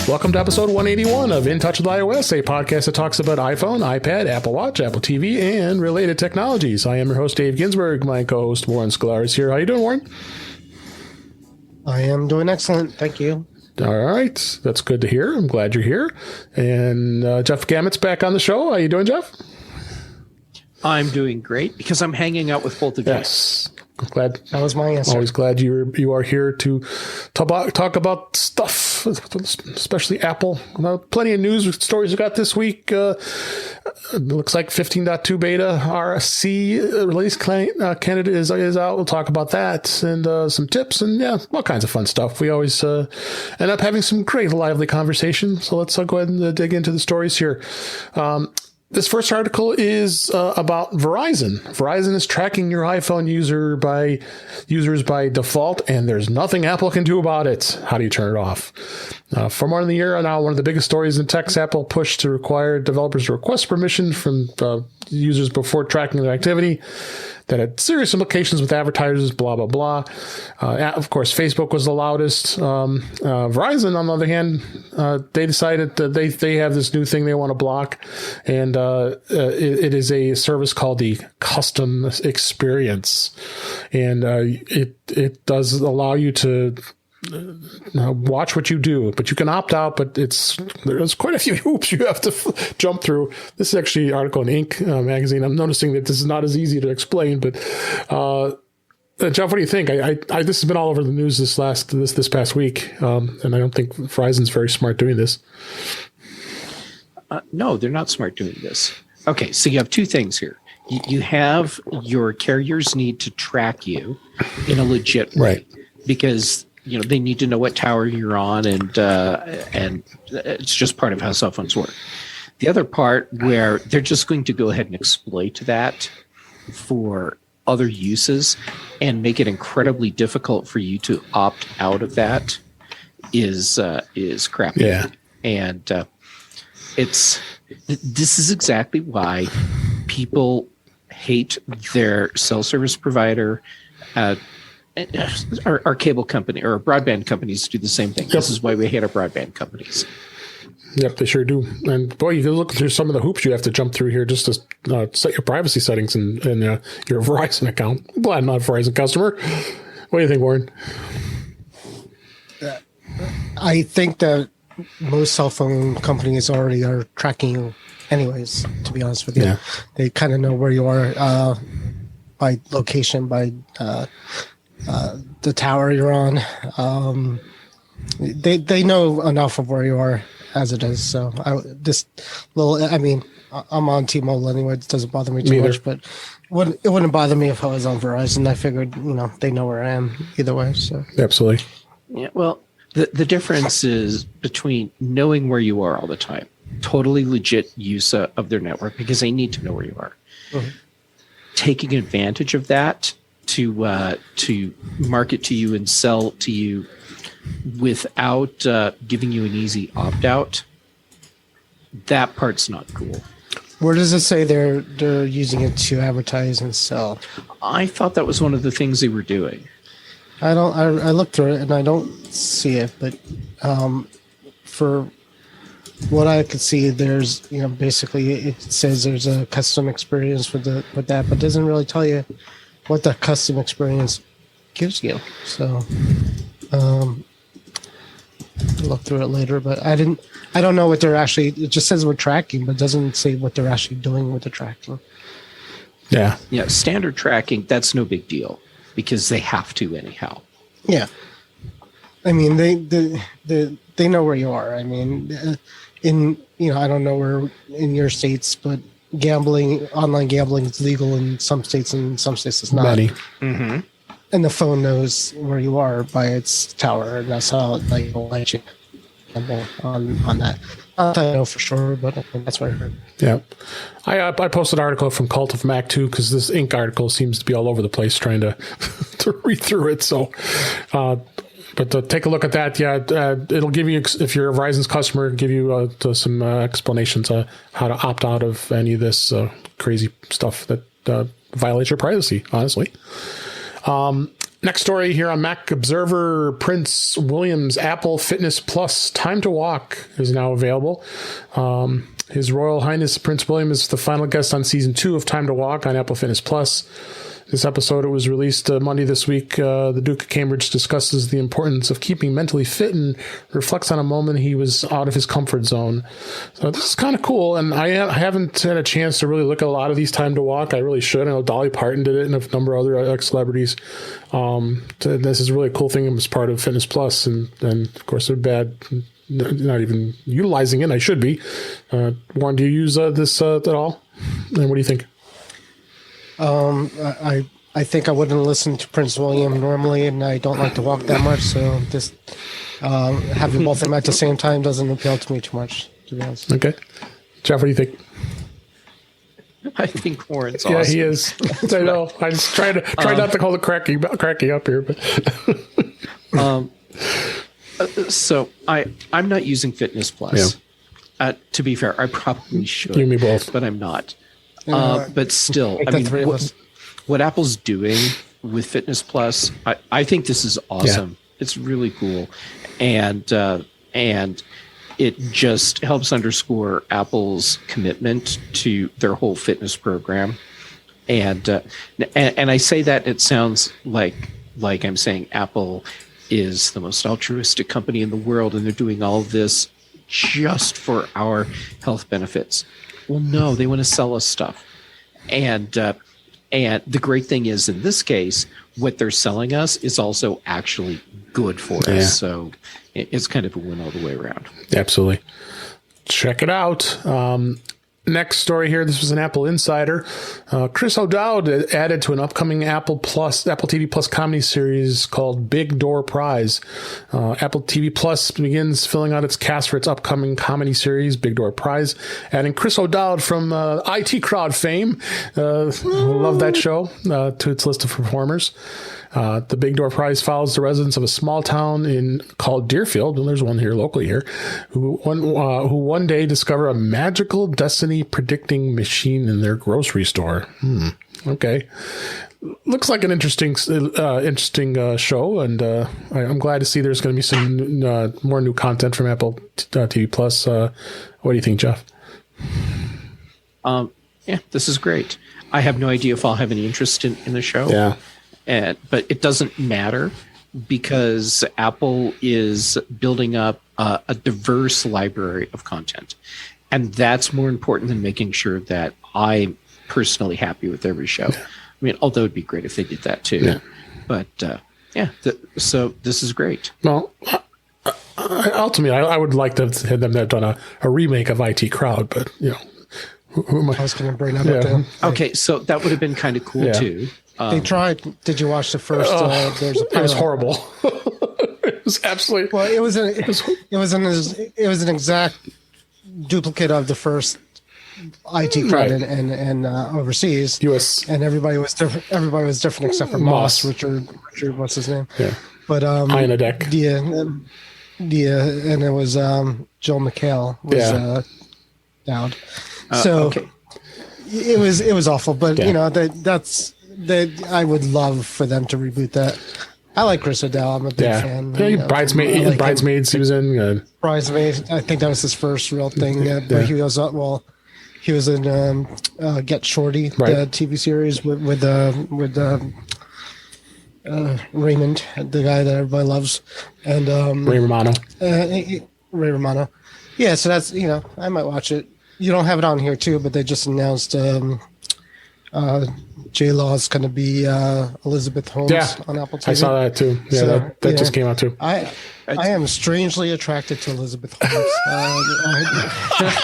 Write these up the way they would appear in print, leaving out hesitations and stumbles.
Welcome to episode 181 of In Touch with iOS, a podcast that talks about iPhone, iPad, Apple Watch, Apple TV, and related technologies. I am your host, Dave Ginsburg. My co-host, Warren Sklar, is here. How you doing, Warren? I am doing excellent. Thank you. All right. That's good to hear. I'm glad you're here. And Jeff Gamet's back on the show. How you doing, Jeff? I'm doing great because I'm hanging out with both of you. Yes. I'm glad. That was my answer. Always glad you are here to talk about stuff, especially Apple. Plenty of news stories we got this week. It looks like 15.2 beta RSC release candidate is out. We'll talk about that and some tips and all kinds of fun stuff. We always end up having some great lively conversations. So let's go ahead and dig into the stories here. This first article is about Verizon. Verizon is tracking your iPhone users by default, and there's nothing Apple can do about it. How do you turn it off? For more than a year now, one of the biggest stories in tech, Apple pushed to require developers to request permission from users before tracking their activity. That had serious implications with advertisers, blah, blah, blah. Of course, Facebook was the loudest. Verizon, on the other hand, they decided that they have this new thing they want to block. And it is a service called the Custom Experience. And it does allow you to watch what you do, but you can opt out, but there's quite a few hoops you have to jump through. This is actually an article in Inc. Magazine. I'm noticing that this is not as easy to explain, but Jeff, what do you think? This has been all over the news this past week, and I don't think Verizon's very smart doing this. No, they're not smart doing this. Okay, so you have two things here. You have your carriers need to track you in a legit way, right? Because they need to know what tower you're on, and it's just part of how cell phones work. The other part where they're just going to go ahead and exploit that for other uses and make it incredibly difficult for you to opt out of that is crappy. Yeah, and this is exactly why people hate their cell service provider. Our cable company or broadband companies do the same thing. Yep. This is why we hate our broadband companies. Yep, they sure do. And boy, you can look through some of the hoops you have to jump through here just to set your privacy settings in your Verizon account. I'm glad I'm not a Verizon customer. What do you think, Warren? I think that most cell phone companies already are tracking you anyways, to be honest with you. Yeah. They kind of know where you are by location, by the tower you're on. They know enough of where you are as it is. So I'm on T-Mobile anyway. It doesn't bother me too much, but it wouldn't bother me if I was on Verizon. I figured, they know where I am either way. So absolutely. Yeah. Well, the difference is between knowing where you are all the time, totally legit use of their network because they need to know where you are. Mm-hmm. Taking advantage of that to market to you and sell to you without giving you an easy opt-out, that part's not cool. Where does it say they're using it to advertise and sell? I thought that was one of the things they were doing. I looked through it and I don't see it, but for what I could see, there's basically it says there's a custom experience with that, but it doesn't really tell you what the custom experience gives you. So I'll look through it later, but I don't know what they're actually, it just says we're tracking, but doesn't say what they're actually doing with the tracking. Yeah. Yeah. Standard tracking, that's no big deal because they have to anyhow. Yeah. I mean, they know where you are. I mean, I don't know where in your states, but online gambling is legal in some states and some states it's not. Money. Mm-hmm. And the phone knows where you are by its tower, and that's how they will let you gamble on that. I don't know for sure, but that's what I heard. Yeah. I posted an article from Cult of Mac too, because this Inc. article seems to be all over the place trying to read through it. So, but take a look at that. Yeah, it'll give you, if you're a Verizon's customer, give you some explanations on how to opt out of any of this crazy stuff that violates your privacy, honestly. Next story here on MacObserver, Prince William's Apple Fitness Plus Time to Walk is now available. His Royal Highness Prince William is the final guest on season 2 of Time to Walk on Apple Fitness Plus. This episode, it was released Monday this week. The Duke of Cambridge discusses the importance of keeping mentally fit and reflects on a moment he was out of his comfort zone. So this is kind of cool, and I haven't had a chance to really look at a lot of these Time to Walk. I really should. I know Dolly Parton did it and a number of other celebrities. This is a really cool thing. It was part of Fitness Plus, and of course, they're bad. Not even utilizing it. I should be. Warren, do you use this at all? And what do you think? I think I wouldn't listen to Prince William normally, and I don't like to walk that much. So just having both of them at the same time doesn't appeal to me too much, to be honest. Okay, Jeff, what do you think? I think Warren's awesome. Yeah, he is. I know. I just try not to call it cracking up here, but. So I'm not using Fitness Plus. Yeah. To be fair, I probably should. You and me both. But I'm not. But still, I mean, what Apple's doing with Fitness Plus, I think this is awesome. Yeah. It's really cool, and it just helps underscore Apple's commitment to their whole fitness program. And I say that it sounds like I'm saying Apple is the most altruistic company in the world, and they're doing all of this just for our health benefits. Well, no, they want to sell us stuff. And the great thing is, in this case, what they're selling us is also actually good for us. So it's kind of a win all the way around. Absolutely. Check it out. Next story here. This was an Apple Insider. Chris O'Dowd added to an upcoming Apple TV Plus comedy series called Big Door Prize. Apple TV Plus begins filling out its cast for its upcoming comedy series, Big Door Prize, adding Chris O'Dowd from IT Crowd fame. Love that show, to its list of performers. The Big Door Prize follows the residents of a small town called Deerfield, and there's one here locally here, who one day discover a magical destiny predicting machine in their grocery store. Okay, looks like an interesting show, and I'm glad to see there's going to be some more new content from Apple TV Plus. What do you think, Jeff? Yeah, this is great. I have no idea if I'll have any interest in the show. Yeah. But it doesn't matter because Apple is building up a diverse library of content. And that's more important than making sure that I'm personally happy with every show. Yeah. I mean, although it'd be great if they did that too. Yeah. But so this is great. Well, ultimately, I would like to have them have done a remake of IT Crowd, but who am I? I was going to bring that up to him. Okay, so that would have been kind of cool too. They tried. Did you watch the first? There's a pilot. It was horrible. It was absolutely. Well, it was an exact duplicate of the first IT Crowd and overseas. US. And everybody was different. Everybody was different except for Moss. Richard, what's his name? Yeah. But Ionadek. And it was Joel McHale was down. So okay. it was awful. But that's. I would love for them to reboot that. I like Chris O'Dowd. I'm a big fan. Bridesmaids he was in. Bridesmaids. I think that was his first real thing. But he was he was in Get Shorty, the TV series with Raymond, the guy that everybody loves, and Ray Romano. Ray Romano. Yeah, so that's I might watch it. You don't have it on here too, but they just announced J-Law is going to be Elizabeth Holmes on Apple TV. I saw that too. Yeah, so, that just came out too. I am strangely attracted to Elizabeth Holmes.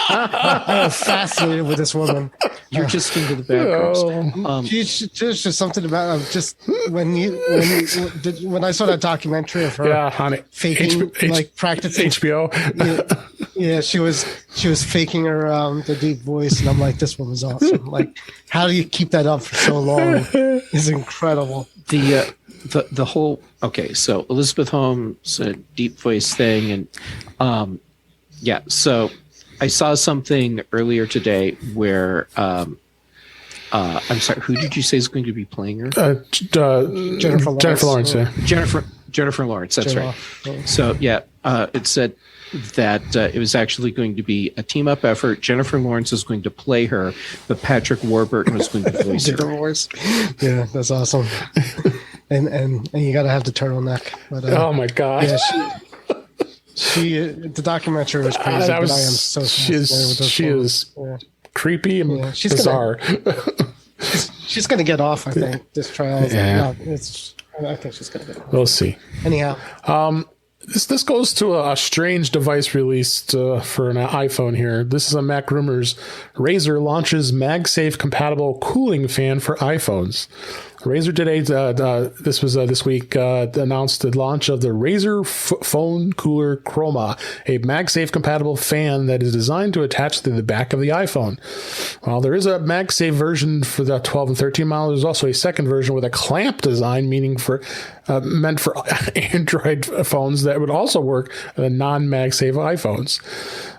I am fascinated with this woman. You're just into the bad girls. She's just something about just when I saw that documentary of her faking practicing HBO. Yeah, she was faking her the deep voice, and I'm like, this woman's awesome. Like, how do you keep that up for so long? It's incredible. The whole so Elizabeth Holmes, a deep voice thing, and so I saw something earlier today where I'm sorry, who did you say is going to be playing her? Jennifer Lawrence. Yeah. Jennifer Lawrence, that's right. So, it said that it was actually going to be a team-up effort. Jennifer Lawrence is going to play her, but Patrick Warburton was going to voice her. Yeah, that's awesome. and you got to have the turtleneck. But, oh, my God. Yeah, the documentary was crazy, but I am so she is creepy and bizarre. She's going to get off, I think, this trial. Yeah. I think she's going to get off. We'll see. Anyhow. This goes to a strange device released for an iPhone here. This is a Mac Rumors. Razer launches MagSafe compatible cooling fan for iPhones. Razer today, this was this week, announced the launch of the Razer Phone Cooler Chroma, a MagSafe compatible fan that is designed to attach to the back of the iPhone. While there is a MagSafe version for the 12 and 13 model, there's also a second version with a clamp design, meaning meant for Android phones that would also work on non-MagSafe iPhones.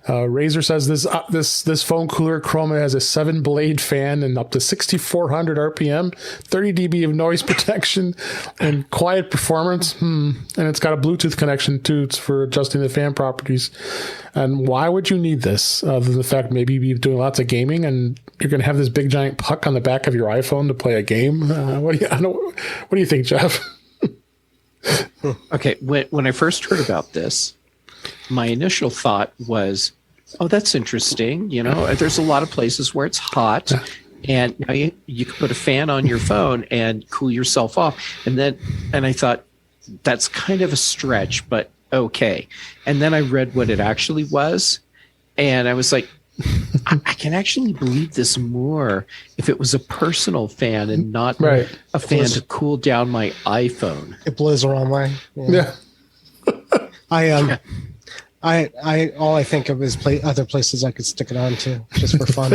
Razer says this phone cooler Chroma has a 7-blade fan and up to 6,400 RPM, 30 dB of noise protection, and quiet performance. And it's got a Bluetooth connection too for adjusting the fan properties. And why would you need this, other than the fact maybe you're doing lots of gaming and you're going to have this big giant puck on the back of your iPhone to play a game? What do you think, Jeff? Okay, when I first heard about this, my initial thought was, oh, that's interesting. You know, there's a lot of places where it's hot, and now you can put a fan on your phone and cool yourself off. And I thought, that's kind of a stretch, but okay. And then I read what it actually was, and I was like, I can actually believe this more if it was a personal fan and not a fan to cool down my iPhone. It blows the wrong way. Yeah. I all I think of is other places I could stick it on to just for fun.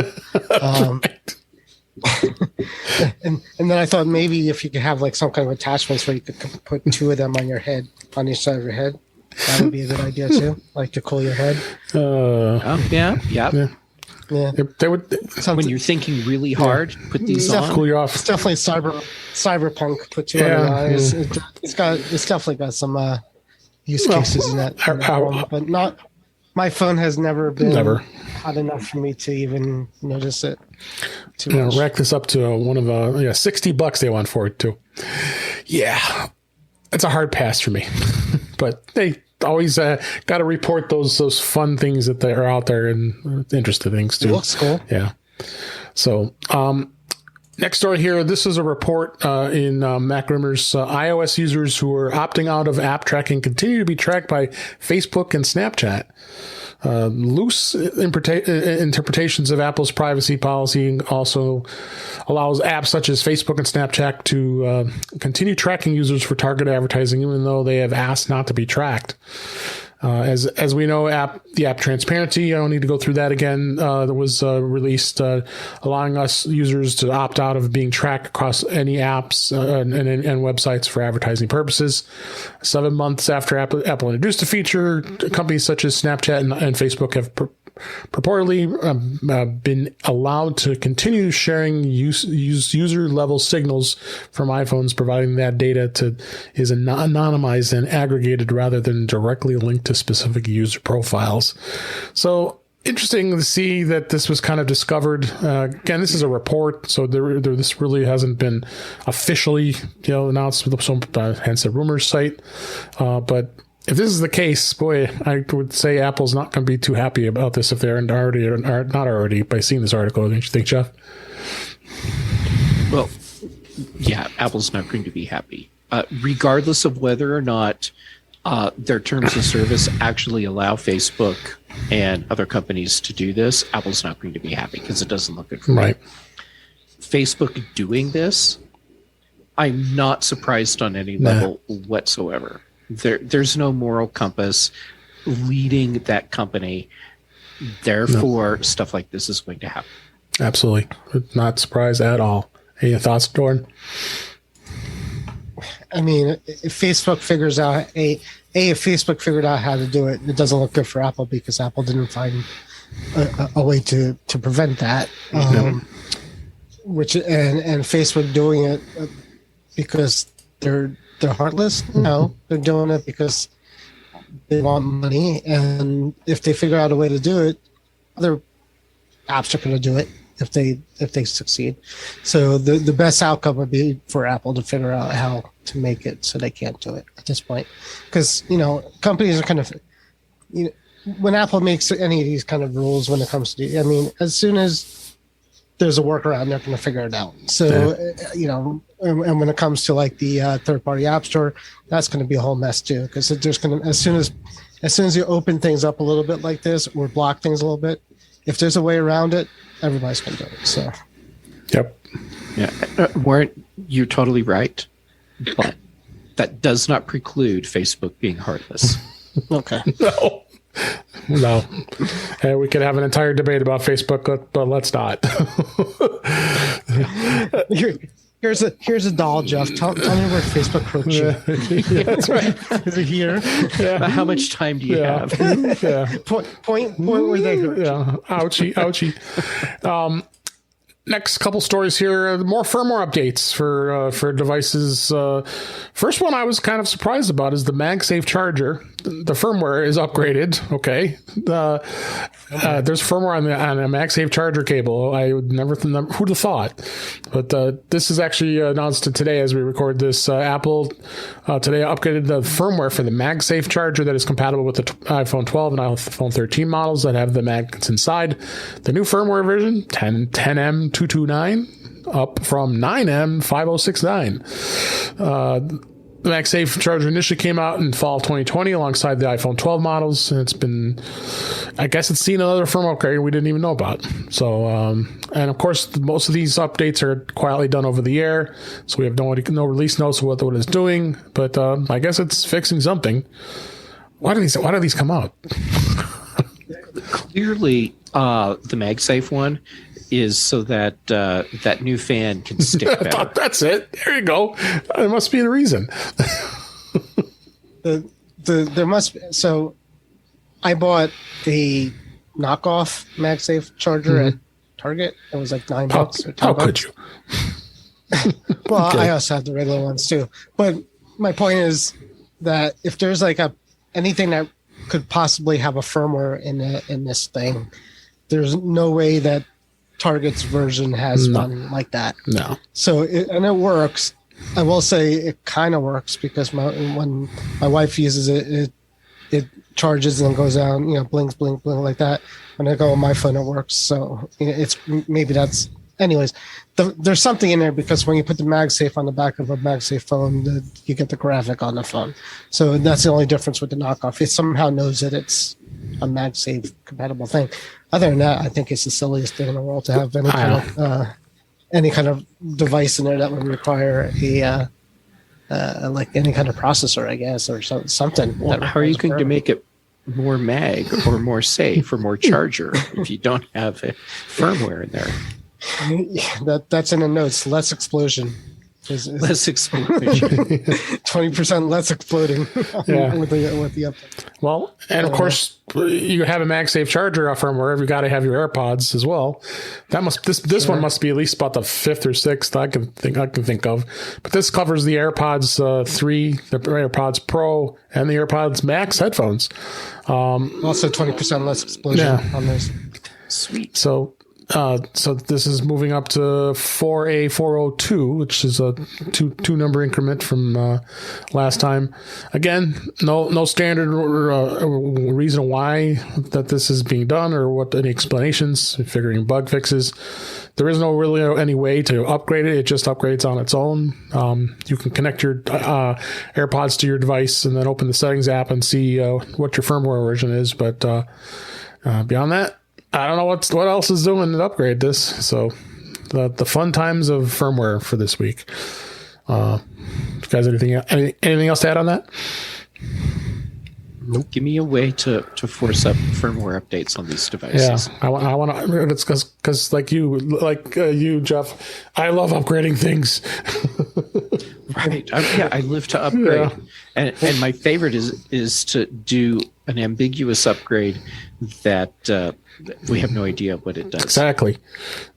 And then I thought maybe if you could have like some kind of attachments where you could put 2 of them on your head, on each side of your head. That would be a good idea too, like to cool your head. Yeah. They would. When you're thinking really hard, put these on. Cool you off. It's definitely cyberpunk. Put 2 on your eyes. It's definitely got some use cases in that. But not. My phone has never been hot enough for me to even notice it. Rack this up to one of $60 they want for it too. Yeah, it's a hard pass for me. But they always got to report those fun things that are out there and interesting things too. It looks cool. Yeah. So next story here. This is a report in Mac Rumors. iOS users who are opting out of app tracking continue to be tracked by Facebook and Snapchat. Loose interpretations of Apple's privacy policy also allows apps such as Facebook and Snapchat to continue tracking users for targeted advertising, even though they have asked not to be tracked. As we know, the app transparency, I don't need to go through that again, that was released, allowing us users to opt out of being tracked across any apps and websites for advertising purposes. 7 months after Apple introduced the feature, companies such as Snapchat and Facebook have purportedly been allowed to continue sharing user-level signals from iPhones, providing that data is anonymized and aggregated rather than directly linked to specific user profiles. So interesting to see that this was kind of discovered. Again, this is a report, so this really hasn't been officially announced, hence the rumors site. But if this is the case, boy, I would say Apple's not going to be too happy about this if they aren't already or not already by seeing this article. Don't you think, Jeff? Well, yeah, Apple's not going to be happy, regardless of whether or not their terms of service actually allow Facebook and other companies to do this. Apple's not going to be happy because it doesn't look good for me. Facebook doing this, I'm not surprised on any level whatsoever. There's no moral compass leading that company. Therefore, stuff like this is going to happen. Absolutely. Not surprised at all. Any thoughts, Doran? I mean, if Facebook figures out if Facebook figured out how to do it, it doesn't look good for Apple because Apple didn't find a way to prevent that. and Facebook doing it because they're heartless. No, they're doing it because they want money, and if they figure out a way to do it, other apps are going to do it if they succeed. So the best outcome would be for Apple to figure out how to make it so they can't do it at this point, because companies are kind of when Apple makes any of these kind of rules when it comes to as soon as there's a workaround, they're going to figure it out. So and when it comes to like the third-party app store, that's going to be a whole mess too, because there's going to as soon as you open things up a little bit like this or block things a little bit, if there's a way around it, everybody's going to do it. So, yep, yeah, weren't you totally right? But that does not preclude Facebook being heartless. Okay. No. We could have an entire debate about Facebook, but let's not. Here's a doll, Jeff. Tell me where Facebook croaks you. Yeah, that's right. Is it here? Yeah. How much time do you have? Yeah. Point where they hurt. Yeah. Ouchie. Next couple stories here, more firmware updates for devices. First one I was kind of surprised about is the MagSafe charger. The firmware is upgraded. Okay, there's firmware on a MagSafe charger cable. I would never who'd have thought, but this is actually announced today as we record this. Apple today upgraded the firmware for the MagSafe charger that is compatible with the iPhone 12 and iPhone 13 models that have the magnets inside. The new firmware version 10M229 up from 9M5069. The MagSafe charger initially came out in fall of 2020 alongside the iPhone 12 models, and I guess it's seen another firmware upgrade we didn't even know about. So, and of course, most of these updates are quietly done over the air, so we have no release notes of what it's doing. But I guess it's fixing something. Why do these come out? Clearly, the MagSafe one is so that that new fan can stick better. That's it. There you go. There must be the reason. There must be. So I bought the knockoff MagSafe charger at Target. It was like $9 or $10. How could you? Well, okay. I also have the regular ones too. But my point is that if there's like anything that could possibly have a firmware in this thing, there's no way that Target's version has one like that. No. So it works. I will say it kind of works because when my wife uses it charges and goes down, blinks, blink, blink like that. When I go on my phone, it works. So it's maybe that's. Anyways, there's something in there because when you put the MagSafe on the back of a MagSafe phone, you get the graphic on the phone. So that's the only difference with the knockoff. It somehow knows that it's a MagSafe compatible thing. Other than that, I think it's the silliest thing in the world to have any kind of device in there that would require like any kind of processor, I guess, or something. Well, how are you going to make it more mag or more safe or more charger if you don't have a firmware in there? That's in the notes. Less explosion. Less explosion. 20% less exploding with the update. Well, and of course, you have a MagSafe charger firmware. You've got to have your AirPods as well. This one must be at least about the fifth or sixth I can think of. But this covers the AirPods 3, the AirPods Pro, and the AirPods Max headphones. Also, 20% less explosion on those. Sweet. So this is moving up to 4A402, which is a two number increment from last time. Again, no standard reason why that this is being done or any explanations. Figuring bug fixes. There is no really any way to upgrade it. It just upgrades on its own. You can connect your AirPods to your device and then open the settings app and see what your firmware version is. But beyond that, I don't know what else is doing to upgrade this. So the fun times of firmware for this week. You guys, anything else to add on that? Nope. Give me a way to force up firmware updates on these devices. Yeah, I want to. It's because like you, Jeff, I love upgrading things. Right. I live to upgrade. Yeah. And my favorite is to do an ambiguous upgrade that we have no idea what it does. Exactly.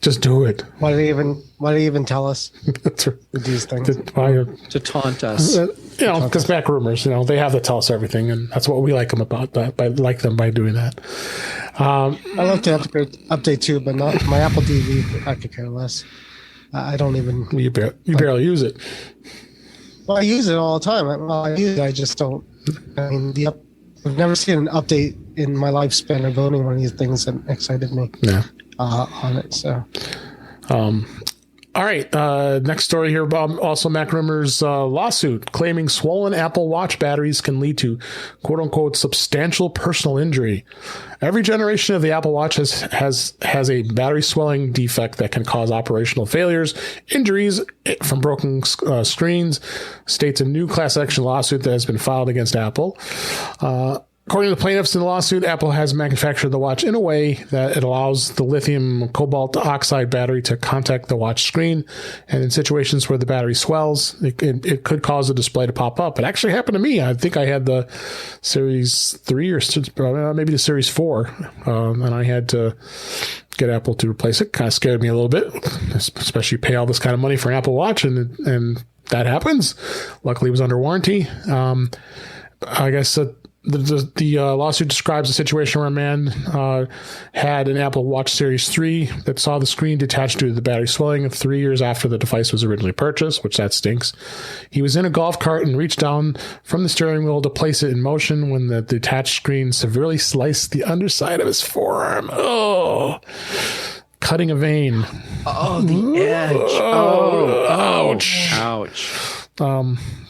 Just do it. Why do they even tell us That's right. with these things? To taunt us. Because Mac rumors, they have to tell us everything, and that's what we like them about. Like them by doing that. I love to update too, but not my Apple TV. I could care less. I don't even. You barely use it. Well, I use it all the time. I use it. I just don't. I mean, I've never seen an update in my lifespan of owning one of these things that excited me. Yeah. On it. So. All right. Next story here. Also, Mac Rumors lawsuit claiming swollen Apple Watch batteries can lead to "quote unquote" substantial personal injury. Every generation of the Apple Watch has a battery swelling defect that can cause operational failures, injuries from broken screens. States a new class action lawsuit that has been filed against Apple. According to the plaintiffs in the lawsuit, Apple has manufactured the watch in a way that it allows the lithium cobalt oxide battery to contact the watch screen. And in situations where the battery swells, it could cause the display to pop up. It actually happened to me. I think I had the Series 3 or maybe the Series 4. And I had to get Apple to replace it. Kind of scared me a little bit, especially pay all this kind of money for an Apple Watch. And that happens. Luckily, it was under warranty. I guess the lawsuit describes a situation where a man had an Apple Watch Series 3 that saw the screen detached due to the battery swelling 3 years after the device was originally purchased, which that stinks. He was in a golf cart and reached down from the steering wheel to place it in motion when the detached screen severely sliced the underside of his forearm. Oh, cutting a vein. Oh, the edge. Ouch. Ouch.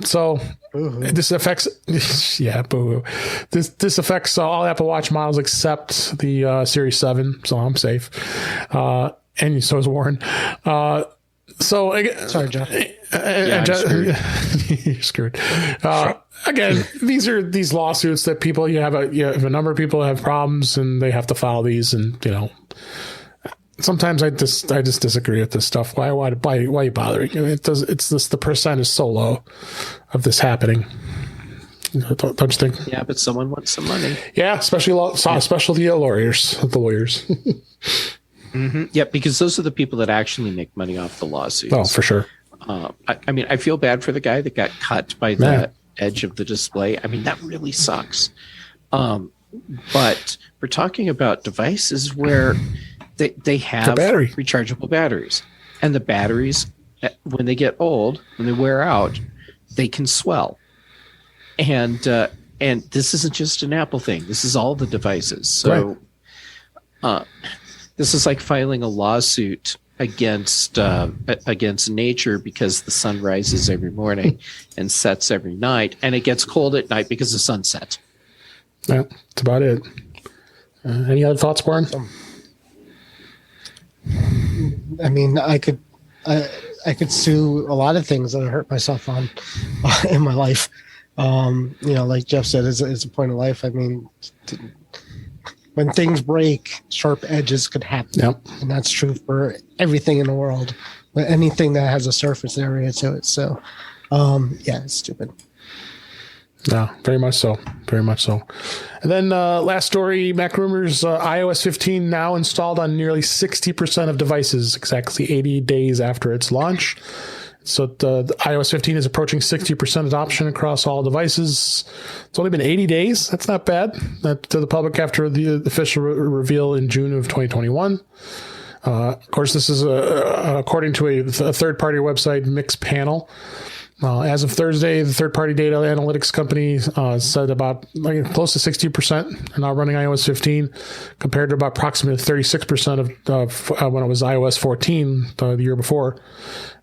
So this affects, boo. This affects all Apple Watch models except the Series 7, so I'm safe. And so is Warren. Sorry, Jeff. You're screwed. Again, these lawsuits that people, you have a number of people have problems and they have to file these, and sometimes I just disagree with this stuff. Why are you bothering? It's just the percent is so low of this happening. Don't you think? Yeah, but someone wants some money. Yeah, especially the lawyers. Mm-hmm. Yeah, because those are the people that actually make money off the lawsuits. Oh, for sure. I mean, I feel bad for the guy that got cut by the edge of the display. I mean, that really sucks. But we're talking about devices where they have rechargeable batteries, and the batteries, when they get old, when they wear out, they can swell. And this isn't just an Apple thing. This is all the devices. So this is like filing a lawsuit against nature because the sun rises every morning and sets every night, and it gets cold at night because the sun sets. Yeah, that's about it. Any other thoughts, Warren? I mean, I could sue a lot of things that I hurt myself on in my life. Like Jeff said, it's a point of life. I mean, when things break, sharp edges could happen, and that's true for everything in the world. But anything that has a surface area to it, so it's stupid. Yeah, very much so. Very much so. And then last story, Mac Rumors, iOS 15 now installed on nearly 60% of devices, exactly 80 days after its launch. So the iOS 15 is approaching 60% adoption across all devices. It's only been 80 days. That's not bad to the public after the official reveal in June of 2021. Of course, this is according to a third-party website, Mixpanel. As of Thursday, the third-party data analytics company said about close to 60% are now running iOS 15, compared to about approximately 36% of when it was iOS 14 the year before.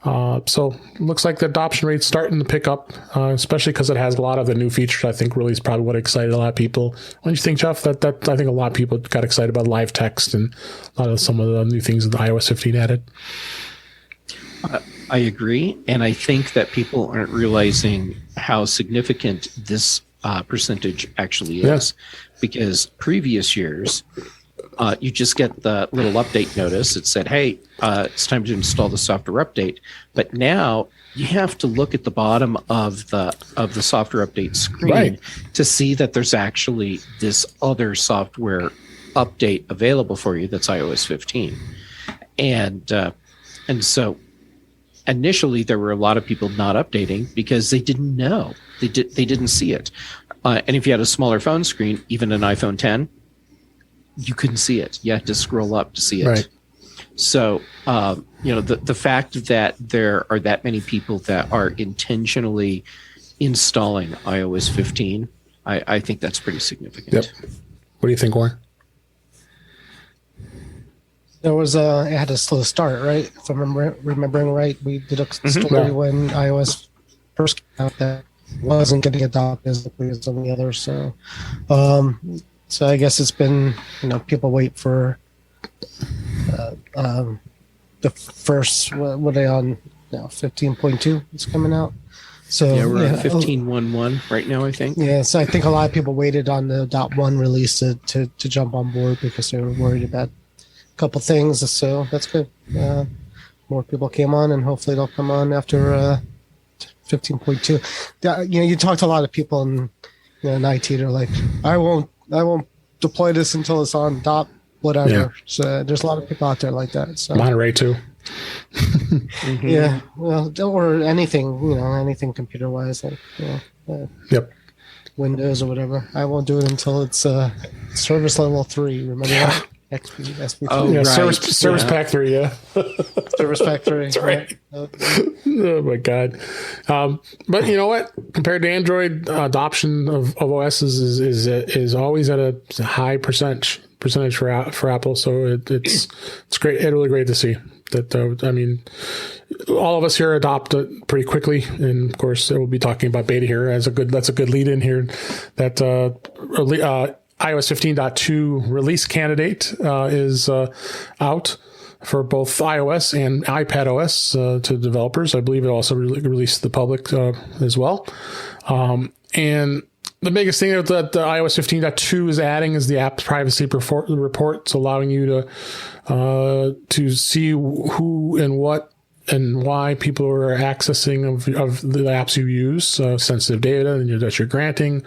So it looks like the adoption rate's starting to pick up, especially because it has a lot of the new features. I think really is probably what excited a lot of people. What do you think, Jeff? That I think a lot of people got excited about live text and a lot of some of the new things that the iOS 15 added. I agree, and I think that people aren't realizing how significant this percentage actually is, because previous years, you just get the little update notice. It said, hey, it's time to install the software update. But now you have to look at the bottom of the software update screen to see that there's actually this other software update available for you that's iOS 15. And so initially there were a lot of people not updating because they didn't know. They didn't see it. And if you had a smaller phone screen, even an iPhone 10, you couldn't see it. You had to scroll up to see it. Right. So, the fact that there are that many people that are intentionally installing iOS 15, I think that's pretty significant. Yep. What do you think, Warren? There was it had a slow start, right? If I'm remembering right, we did a story when iOS first came out that wasn't getting adopted as quickly as some of the others. So, so I guess it's been, people wait for the first, what are they on now? 15.2 is coming out. So yeah, we're on 15.1.1 right now, I think. Yeah, so I think a lot of people waited on the .1 release to jump on board because they were worried about couple things, so that's good. More people came on, and hopefully they'll come on after 15.2. You talk to a lot of people in IT. They're like, I won't deploy this until it's on dot whatever. Yeah. So there's a lot of people out there like that. So Monterey too. Yeah, well, or anything, anything computer wise, like yep, Windows or whatever. I won't do it until it's service level 3. Remember that? XP, SP3. Oh, yeah, right. Service Pack 3, yeah. Service Pack 3. That's right. Oh, my God. But you know what? Compared to Android, adoption of OS is always at a high percentage for Apple. So it's great. It's really great to see that. All of us here adopt it pretty quickly. And, of course, we'll be talking about beta here. That's a good lead in here. That iOS 15.2 release candidate is out for both iOS and iPad OS to developers. I believe it also released to the public as well. And the biggest thing that the iOS 15.2 is adding is the app privacy reports, allowing you to see who and what and why people are accessing of the apps you use, sensitive data that you're granting.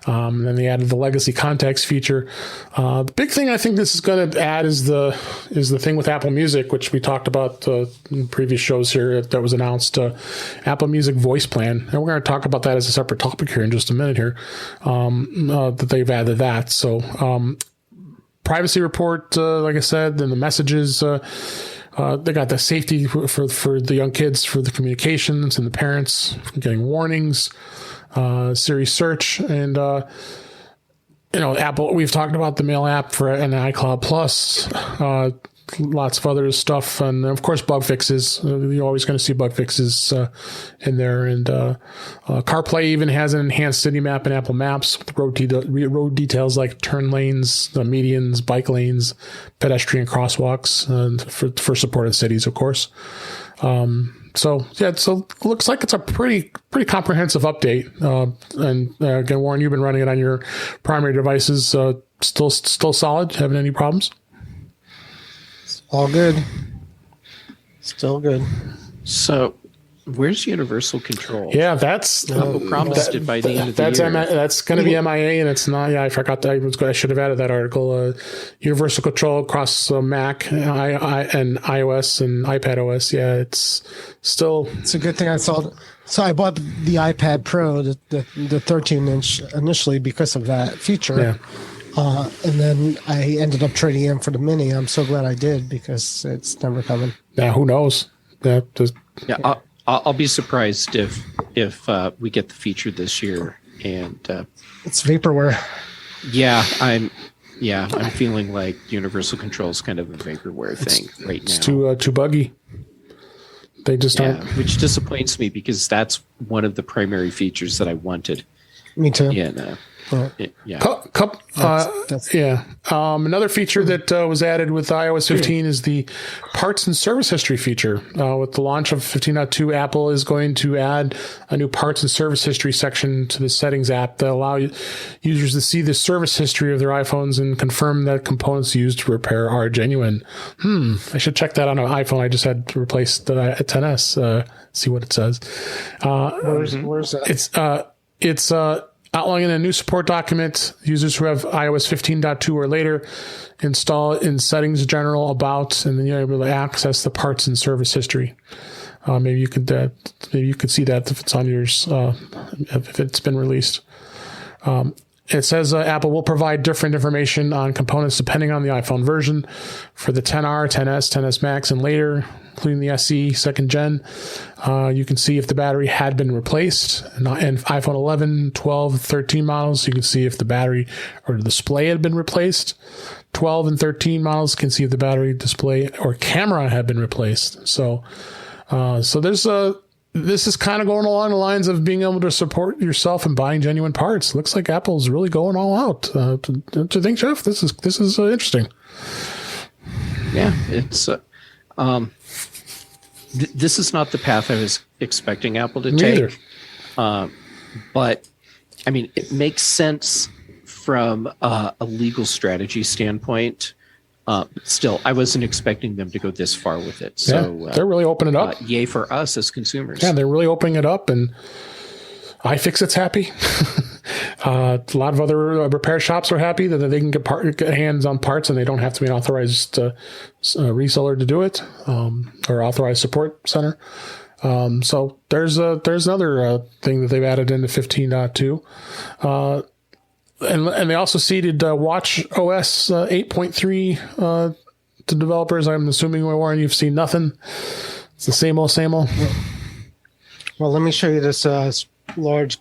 Then they added the legacy context feature. The big thing I think this is going to add is the thing with Apple Music, which we talked about in previous shows here that was announced. Apple Music voice plan, and we're going to talk about that as a separate topic here in just a minute here. That they've added that. So privacy report, like I said, and the messages. They got the safety for the young kids, for the communications and the parents, getting warnings, Siri search, and Apple. We've talked about the Mail app and iCloud Plus, lots of other stuff, and of course bug fixes. You're always going to see bug fixes in there, and CarPlay even has an enhanced city map in Apple Maps with road details like turn lanes, medians, bike lanes, pedestrian crosswalks, for supported cities, of course. So it looks like it's a pretty comprehensive update. And again, Warren, you've been running it on your primary devices. Still solid. Having any problems? All good. Still good. So, where's Universal Control? Yeah, that's Apple promised it by the end of the year. That's going to be MIA, and it's not. Yeah, I forgot that. I should have added that article. Universal Control across Mac, and iOS and iPad OS. Yeah, it's still. It's a good thing I saw. So I bought the iPad Pro, the 13-inch initially because of that feature. Yeah. And then I ended up trading in for the Mini. I'm so glad I did because it's never coming. Yeah, who knows? Yeah, I'll be surprised if we get the feature this year. And it's vaporware. Yeah, I'm feeling like Universal Control is kind of a vaporware thing right now. It's too buggy. They just aren't. Which disappoints me because that's one of the primary features that I wanted. Me too. In Another feature that was added with iOS 15 is the parts and service history feature. With the launch of 15.2, Apple is going to add a new parts and service history section to the settings app that allow users to see the service history of their iPhones and confirm that components used to repair are genuine. I should check that on an iPhone. I just had to replace the 10s. See what it says. Where's that? It's outlining a new support document. Users who have iOS 15.2 or later install in settings general about, and then you're able to access the parts and service history. Maybe you could see that if it's on yours, if it's been released. It says Apple will provide different information on components depending on the iPhone version. For the 10R, 10S, 10S Max, and later, including the SE second gen, you can see if the battery had been replaced. And iPhone 11, 12, 13 models, you can see if the battery or the display had been replaced. 12 and 13 models can see if the battery, display, or camera had been replaced. So there's this is kind of going along the lines of being able to support yourself and buying genuine parts. Looks like Apple's really going all out. Don't you think, Jeff? This is interesting. Yeah, it's this is not the path I was expecting Apple to take. But I mean, it makes sense from a legal strategy standpoint. Still, I wasn't expecting them to go this far with it. So they're really opening it up. Yay for us as consumers. Yeah, they're really opening it up, and iFixit's happy. A lot of other repair shops are happy that they can get hands on parts and they don't have to be an authorized reseller to do it, or authorized support center. So there's another thing that they've added into 15.2. And they also seeded Watch OS 8.3 to developers. I'm assuming, Warren, you've seen nothing. It's the same old, same old. Well, let me show you this large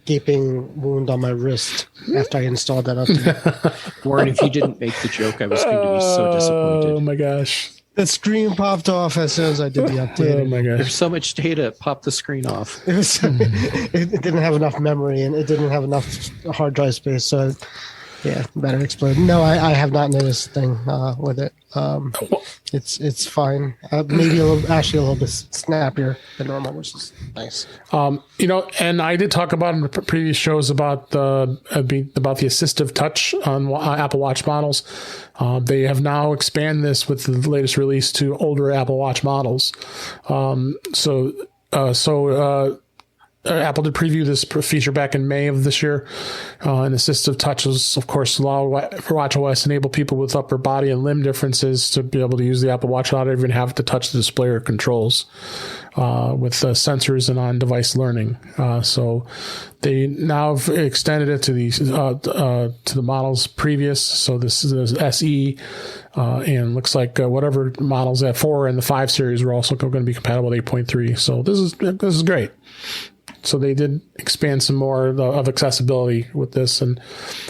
gaping wound on my wrist after I installed that update. Warren, if you didn't make the joke, I was going to be so disappointed. Oh, my gosh. The screen popped off as soon as I did the update. Oh, my gosh. There's so much data, pop the screen off. It didn't have enough memory and it didn't have enough hard drive space. So, yeah, better explode. No, I have not noticed a thing with it. It's fine. Maybe a little bit snappier than normal, which is nice. And I did talk about in the previous shows about the assistive touch on Apple Watch models. They have now expanded this with the latest release to older Apple Watch models. Apple did preview this feature back in May of this year. And assistive touches, of course, allow for WatchOS enable people with upper body and limb differences to be able to use the Apple Watch without even having to touch the display or controls with sensors and on-device learning. So they now have extended it to the models previous. So this is SE, and looks like whatever models at 4 and the 5 series are also going to be compatible with 8.3. So this is great. So they did expand some more of accessibility with this, and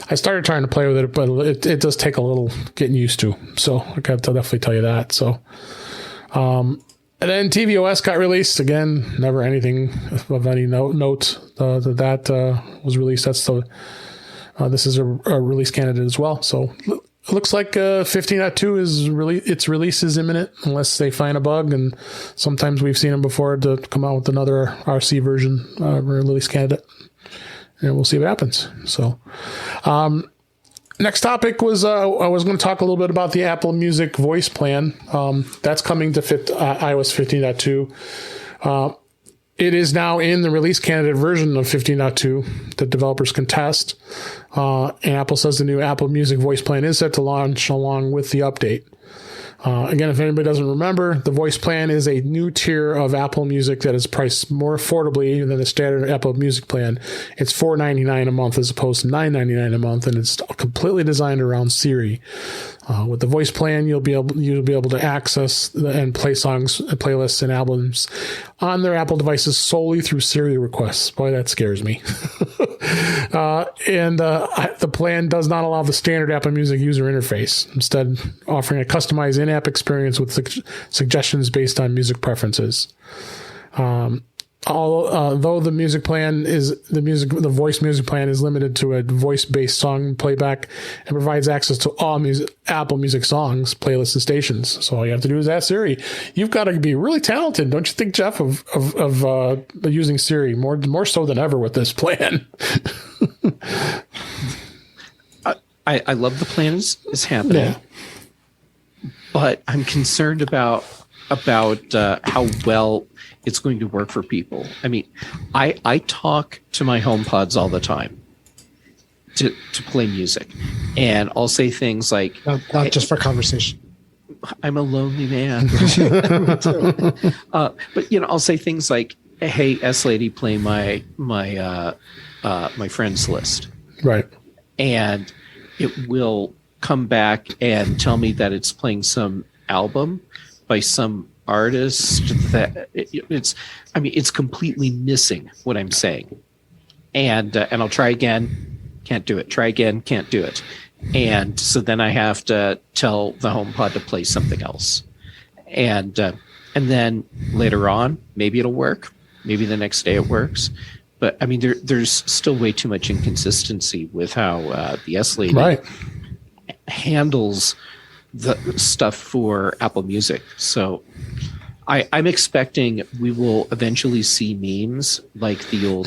I started trying to play with it, but it does take a little getting used to. So I got to definitely tell you that. So, and then tvOS got released again. Never anything of any note that was released. This is a release candidate as well. So it looks like 15.2 its release is imminent unless they find a bug, and sometimes we've seen them before to come out with another RC version release candidate, and we'll see what happens. So next topic was I was going to talk a little bit about the Apple Music voice plan. That's coming to iOS 15.2. It is now in the release candidate version of 15.2 that developers can test. And Apple says the new Apple Music voice plan is set to launch along with the update. Again, if anybody doesn't remember, the voice plan is a new tier of Apple Music that is priced more affordably than the standard Apple Music plan. It's $4.99 a month as opposed to $9.99 a month, and it's completely designed around Siri. With the voice plan, you'll be able to access and play songs, playlists, and albums on their Apple devices solely through Siri requests. Boy, that scares me. The plan does not allow the standard Apple Music user interface, instead offering a customized in-app experience with suggestions based on music preferences. Though the music plan the voice music plan is limited to a voice-based song playback and provides access to all Apple Music songs, playlists, and stations. So all you have to do is ask Siri. You've got to be really talented, don't you think, Jeff, of using Siri more so than ever with this plan? I love the plan is happening, Yeah. but I'm concerned about how well it's going to work for people. I mean, I talk to my HomePods all the time to play music, and I'll say things like, not just for conversation. I'm a lonely man. But I'll say things like, "Hey, S lady, play my friends list," Right. and it will come back and tell me that it's playing some album by some artist that it's completely missing what I'm saying, and I'll try again, can't do it. Try again, can't do it, and so then I have to tell the HomePod to play something else, and then later on maybe it'll work, maybe the next day it works, but I mean there's still way too much inconsistency with how the S lady handles the stuff for Apple Music. So I'm expecting we will eventually see memes like the old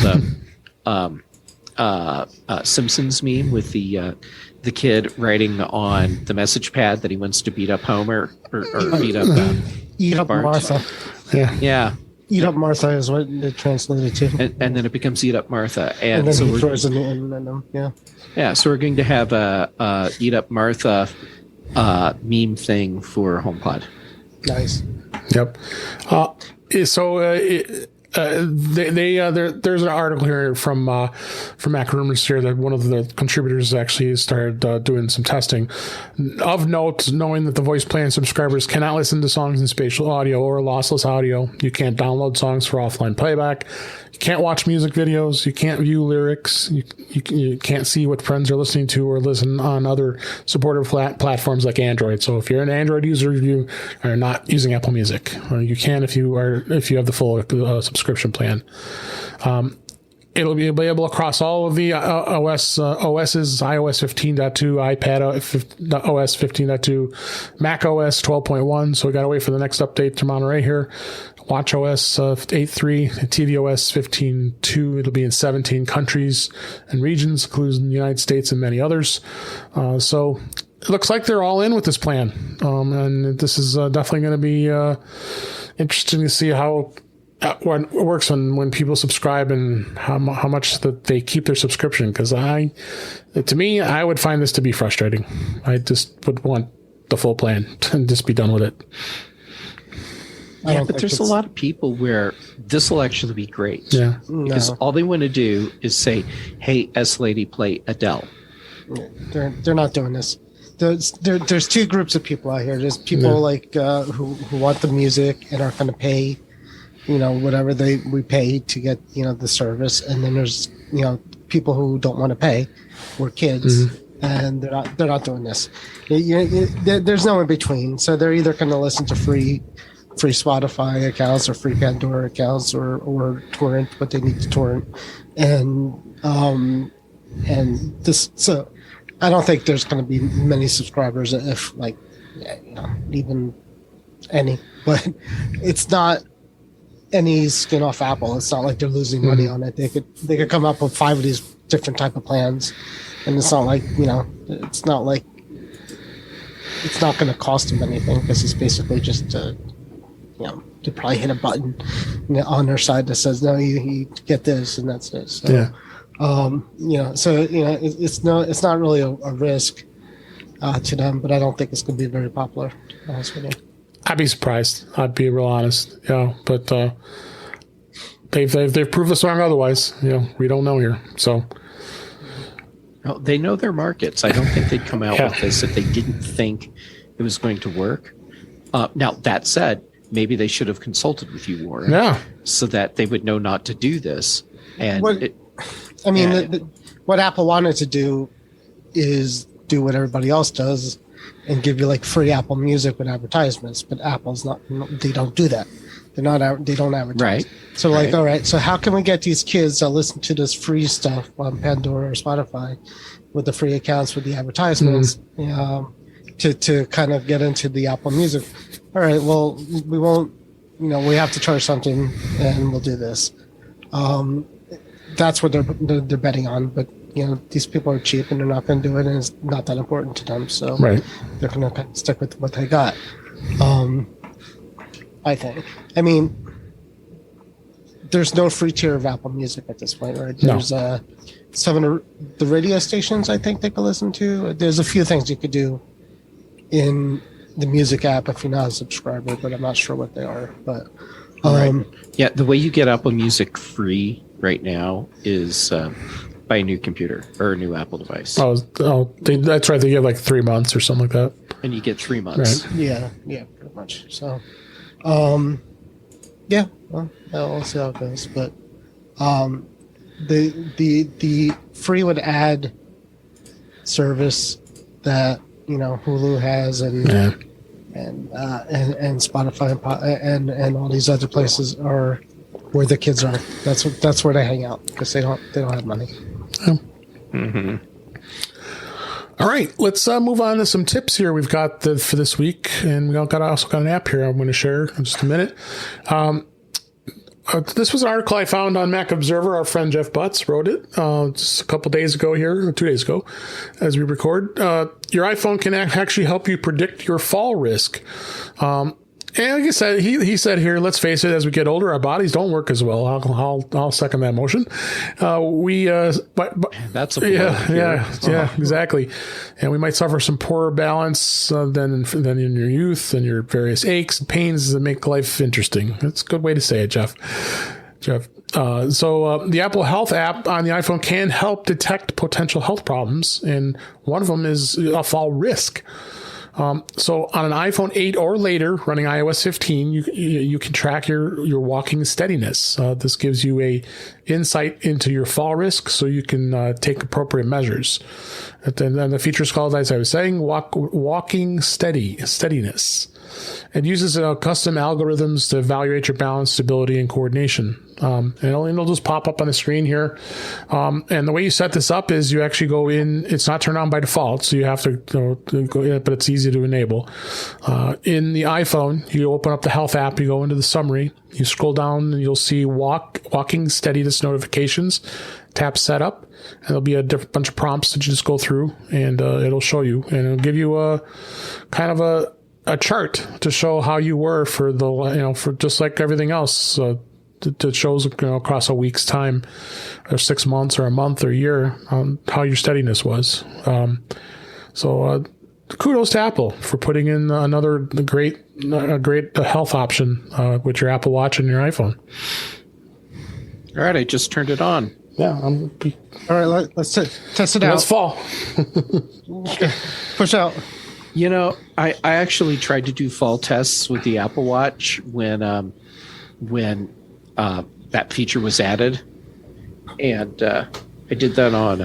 Simpsons meme with the kid writing on the message pad that he wants to beat up Homer or beat up Eat up Bart. Martha. Yeah. Eat up Martha is what it translated to. And then it becomes Eat Up Martha. And then so he throws in the yeah. Yeah, so we're going to have a Eat Up Martha meme thing for HomePod. Nice. Yep. There's an article here from Mac Rumors here that one of the contributors actually started doing some testing. Of note, knowing that the voice plan subscribers cannot listen to songs in spatial audio or lossless audio. You can't download songs for offline playback. You can't watch music videos. You can't view lyrics. You can't see what friends are listening to or listen on other supportive platforms like Android. So if you're an Android user, you are not using Apple Music. You can if you have the full subscription plan. It'll be available across all of the OSs, iOS 15.2, iPad OS 15.2, Mac OS 12.1. So we got to wait for the next update to Monterey here. Watch OS 8.3, tvOS 15.2. It'll be in 17 countries and regions, including the United States and many others. So it looks like they're all in with this plan. And this is definitely going to be interesting to see how it works when people subscribe and how much that they keep their subscription. Because I would find this to be frustrating. I just would want the full plan and just be done with it. Yeah, but there's a lot of people where this will actually be great. Yeah. Because all they want to do is say, "Hey, S lady, play Adele." They're not doing this. There's two groups of people out here. There's people like who want the music and are going to pay, whatever we pay to get the service, and then there's people who don't want to pay. We're kids, and they're not doing this. There's no in between. So they're either going to listen to free Spotify accounts or free Pandora accounts or torrent what they need to torrent, and this. So I don't think there's going to be many subscribers, if even any. But it's not any skin off Apple. It's not like they're losing money on it. They could come up with 5 of these different type of plans, and it's not like it's not going to cost them anything, because it's basically just to probably hit a button on their side that says, no, you get this, and that's it. So, it's not really a risk to them, but I don't think it's going to be very popular, to be honest with you. I'd be surprised. I'd be real honest. But they've proved us wrong otherwise. We don't know here. So well, they know their markets. I don't think they'd come out with this if they didn't think it was going to work. Now, that said, maybe they should have consulted with you, Warren, so that they would know not to do this. And what Apple wanted to do is do what everybody else does and give you like free Apple Music with advertisements, but Apple's not. They don't do that. They don't advertise. Right. So like, all right. So how can we get these kids that listen to this free stuff on Pandora or Spotify with the free accounts with the advertisements to kind of get into the Apple Music? All right. Well, we won't. We have to charge something, and we'll do this. That's what they're betting on. But these people are cheap, and they're not going to do it, and it's not that important to them. So they're going to stick with what they got. I think. I mean, there's no free tier of Apple Music at this point, right? There's some of the radio stations I think they can listen to. There's a few things you could do in the music app if you're not a subscriber, but I'm not sure what they are. But yeah, the way you get Apple Music free right now is buy a new computer or a new Apple device. That's right. They get like 3 months or something like that, and you get 3 months. Right. Yeah, pretty much. So, yeah. Well, we'll see how it goes. But the free would add service that Hulu has and Spotify and all these other places are where the kids are. That's where they hang out because they don't have money. Yeah. Mm-hmm. All right, let's move on to some tips here we've got for this week, and we also got an app here I'm going to share in just a minute. This was an article I found on MacObserver. Our friend Jeff Butts wrote it just a couple days ago here, or 2 days ago, as we record. Your iPhone can actually help you predict your fall risk. And like I said, he said here, let's face it, as we get older, our bodies don't work as well. I'll second that motion. That's a yeah, exactly. And we might suffer some poorer balance than in your youth and your various aches and pains that make life interesting. That's a good way to say it, Jeff. So the Apple Health app on the iPhone can help detect potential health problems, and one of them is a fall risk. So on an iPhone 8 or later running iOS 15, you can track your walking steadiness. This gives you a insight into your fall risk, so you can take appropriate measures. And then the feature is called, as I was saying, walking steadiness. It uses custom algorithms to evaluate your balance, stability, and coordination. And it'll just pop up on the screen here. And the way you set this up is you actually go in. It's not turned on by default, so you have to go in, but it's easy to enable. In the iPhone, you open up the Health app, you go into the summary, you scroll down, and you'll see walking steadiness notifications. Tap Setup, and there'll be a bunch of prompts that you just go through, and it'll show you, and it'll give you a kind of a chart to show how you were for for just like everything else. That shows across a week's time, or 6 months, or a month, or a year, how your steadiness was. So kudos to Apple for putting in another great health option with your Apple Watch and your iPhone. All right, I just turned it on. Yeah, all right. Let's test it out. Let's fall. Okay. Push out. I actually tried to do fall tests with the Apple Watch when that feature was added, and I did that on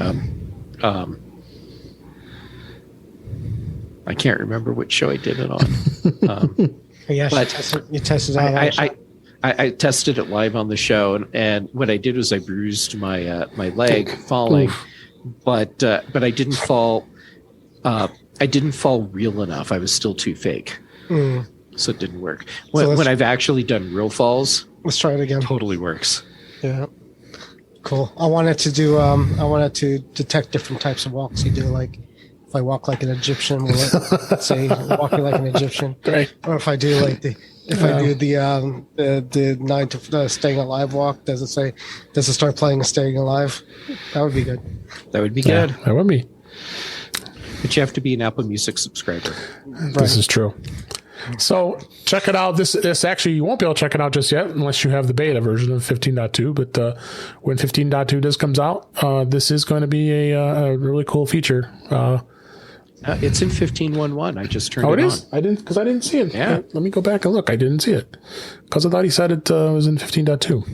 I can't remember which show I did it on. Yes, but you tested it out. I tested it live on the show, and what I did was I bruised my leg falling, but I didn't fall. I didn't fall real enough. I was still too fake, so it didn't work. When I've actually done real falls, let's try it again. Totally works. Yeah, cool. I wanted to detect different types of walks you do. Like if I walk like an Egyptian, will it say walking like an Egyptian? Right. Or if I do like I do the 9 to staying alive walk, does it start playing staying alive? That would be good. That would be good. That would be. But you have to be an Apple Music subscriber. Right. This is true. So check it out. This actually, you won't be able to check it out just yet unless you have the beta version of 15.2. But when 15.2 comes out, this is going to be a really cool feature. It's in 15.1.1. I just turned it on. Oh, it is? I didn't see it. Yeah. Let me go back and look. I didn't see it because I thought he said it was in 15.2.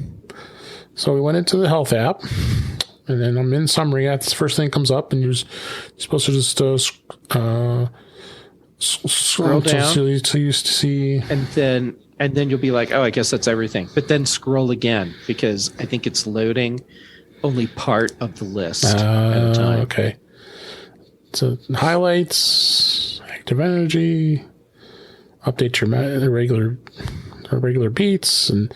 So we went into the Health app, and then I'm in summary. That's the first thing that comes up, and you're supposed to just scroll down so you see. And then And then you'll be like, oh, I guess that's everything. But then scroll again because I think it's loading only part of the list at a time. Okay. So highlights, active energy, update your regular beats and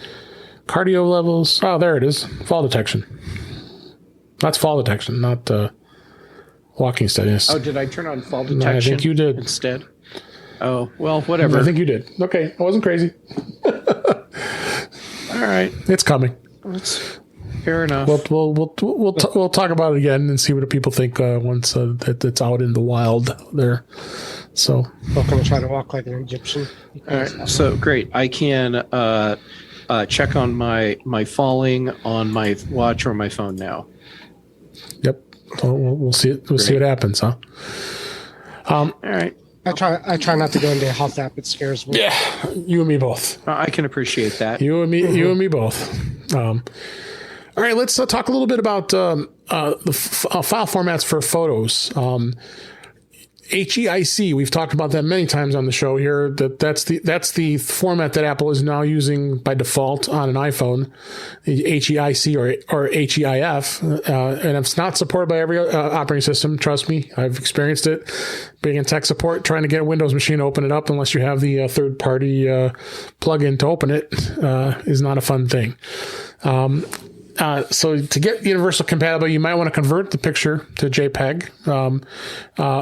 cardio levels. Oh, there it is. Fall detection. That's fall detection, not walking steadiness. Oh, did I turn on fall detection? No, I think you did instead. Oh, well, whatever. I think you did. Okay, I wasn't crazy. All right, it's coming. That's fair enough. We'll talk about it again and see what people think once that it's out in the wild there. So, welcome to try to walk like an Egyptian. All right, so great. I can check on my falling on my watch or my phone now. Yep. So we'll see it. We'll see what happens, huh? All right. I try not to go into a health app. It scares me. Yeah, you and me both. I can appreciate that. You and me both. All right, let's talk a little bit about the file formats for photos. HEIC, we've talked about that many times on the show here. That's the format that Apple is now using by default on an iPhone, HEIC or HEIF, and it's not supported by every operating system. Trust me, I've experienced it. Being in tech support, trying to get a Windows machine to open it up, unless you have the third-party plugin to open it, is not a fun thing. So to get universal compatible, you might want to convert the picture to JPEG.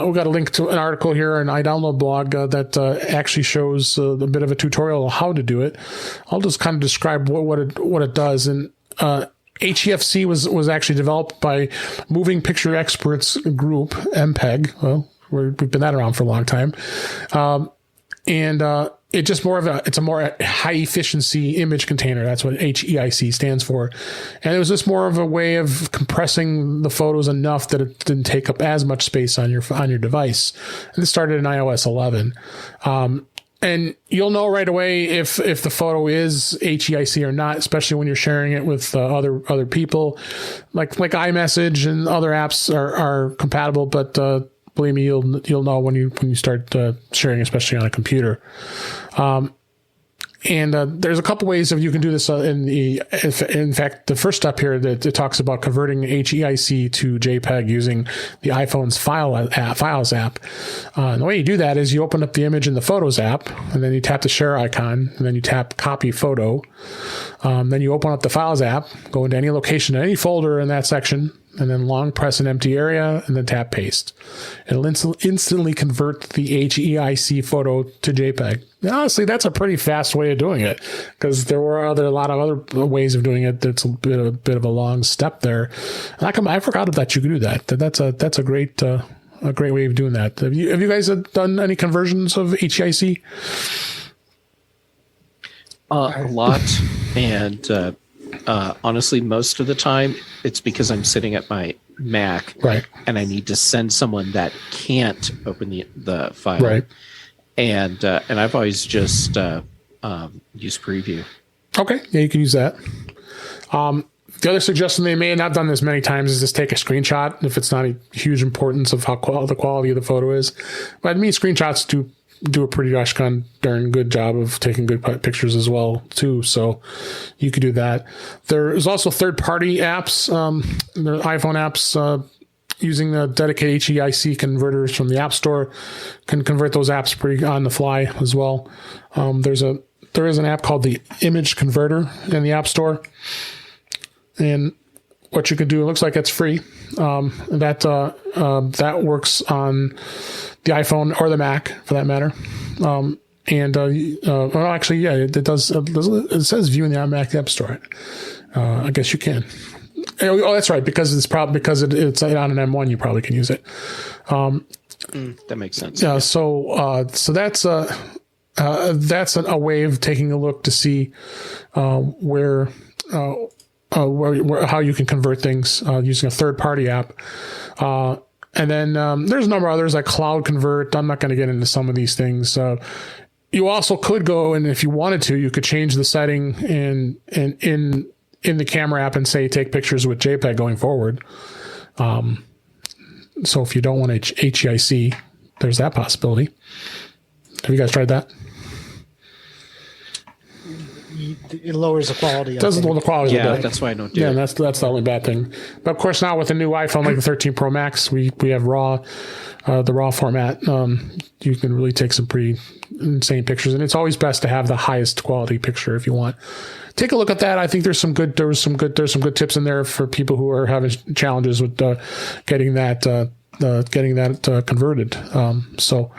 We've got a link to an article here, an iDownload blog that actually shows a bit of a tutorial on how to do it. I'll just kind of describe what it does. And HEFC was actually developed by Moving Picture Experts Group, MPEG. Well, we've been that around for a long time. It's just it's a more high efficiency image container. That's what HEIC stands for. And it was just more of a way of compressing the photos enough that it didn't take up as much space on your device. And this started in iOS 11. And you'll know right away if the photo is HEIC or not, especially when you're sharing it with other people. Like iMessage and other apps are compatible, but believe me, you'll know when you start sharing, especially on a computer. There's a couple ways of you can do this. In fact, the first step here that it talks about converting HEIC to JPEG using the iPhone's Files app. And the way you do that is you open up the image in the Photos app, and then you tap the share icon, and then you tap Copy Photo. Then you open up the Files app, go into any location, any folder in that section, and then long press an empty area, and then tap Paste. It'll instantly convert the HEIC photo to JPEG. Now, honestly, that's a pretty fast way of doing it, because there were a lot of other ways of doing it. That's a bit of a long step there. And I forgot that you could do that. That's a great way of doing that. Have you guys done any conversions of HEIC? A lot, and honestly, most of the time, it's because I'm sitting at my Mac, right, and I need to send someone that can't open the file, right, and I've always just used Preview. Okay, yeah, you can use that. The other suggestion, they may have not done this many times, is just take a screenshot if it's not a huge importance of how the quality of the photo is. But I mean, screenshots do a pretty darn good job of taking good pictures as well too. So you could do that. There is also third-party apps, the iPhone apps using the dedicated HEIC converters from the App Store can convert those apps pretty on the fly as well. There is an app called the Image Converter in the App Store, and what you could do, it looks like it's free. That works on the iPhone or the Mac, for that matter. Well, actually, yeah, it does. It says view in the Mac App Store. I guess you can. Oh, that's right. Because it's on an M1, you probably can use it. That makes sense. Yeah. So that's a way of taking a look to see where how you can convert things using a third-party app. And then there's a number of others like Cloud Convert. I'm not going to get into some of these things. You also could go, and if you wanted to, you could change the setting in the camera app and say take pictures with JPEG going forward. So if you don't want HEIC, there's that possibility. Have you guys tried that? it lowers the quality. It doesn't lower the quality. Yeah, that's why I don't do it. Yeah, that's the only bad thing. But of course, now with the new iPhone, like the 13 Pro Max, we have RAW, the RAW format. You can really take some pretty insane pictures, and it's always best to have the highest quality picture if you want. Take a look at that. I think there's some good tips in there for people who are having challenges with getting that converted. So.